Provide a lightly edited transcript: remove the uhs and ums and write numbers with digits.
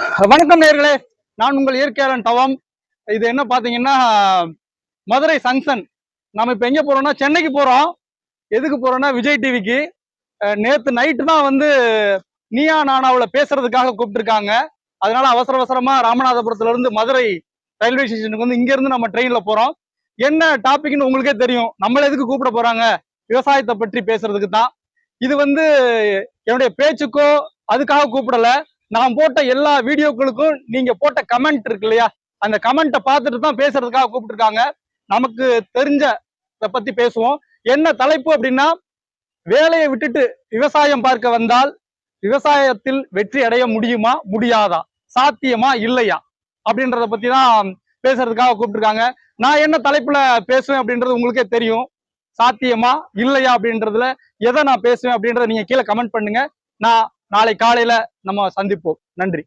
வணக்கம் நேர்களே, நான் உங்கள் இயற்கையாளன் தவம். இது என்ன பாத்தீங்கன்னா மதுரை சங்ஷன். நம்ம இப்ப எங்க போறோம்னா சென்னைக்கு போறோம். எதுக்கு போறோம்னா விஜய் டிவிக்கு. நேத்து நைட்டு தான் வந்து நீயா நானாவுல பேசுறதுக்காக கூப்பிட்டுருக்காங்க. அதனால அவசர அவசரமா ராமநாதபுரத்துல இருந்து மதுரை ரயில்வே ஸ்டேஷனுக்கு வந்து இங்க இருந்து நம்ம ட்ரெயின்ல போறோம். என்ன டாபிக்னு உங்களுக்கே தெரியும். நம்மள எதுக்கு கூப்பிட போறாங்க? விவசாயத்தை பற்றி பேசுறதுக்கு தான். இது வந்து என்னுடைய பேச்சுக்கோ அதுக்காக கூப்பிடல. நான் போட்ட எல்லா வீடியோக்களுக்கும் நீங்க போட்ட கமெண்ட் இருக்கு இல்லையா, அந்த கமெண்ட்டை பார்த்துட்டு தான் பேசுறதுக்காக கூப்பிட்டுருக்காங்க. நமக்கு தெரிஞ்ச பத்தி பேசுவோம். என்ன தலைப்பு அப்படின்னா, வேலையை விட்டுட்டு விவசாயம் பார்க்க வந்தால் விவசாயத்தில் வெற்றி அடைய முடியுமா முடியாதா, சாத்தியமா இல்லையா அப்படின்றத பத்தி தான் பேசுறதுக்காக கூப்பிட்டுருக்காங்க. நான் என்ன தலைப்புல பேசுவேன் அப்படின்றது உங்களுக்கே தெரியும். சாத்தியமா இல்லையா அப்படின்றதுல எதை நான் பேசுவேன் அப்படின்றத நீங்க கீழே கமெண்ட் பண்ணுங்க. நான் நாளை காலையில நம்ம சந்திப்போம். நன்றி.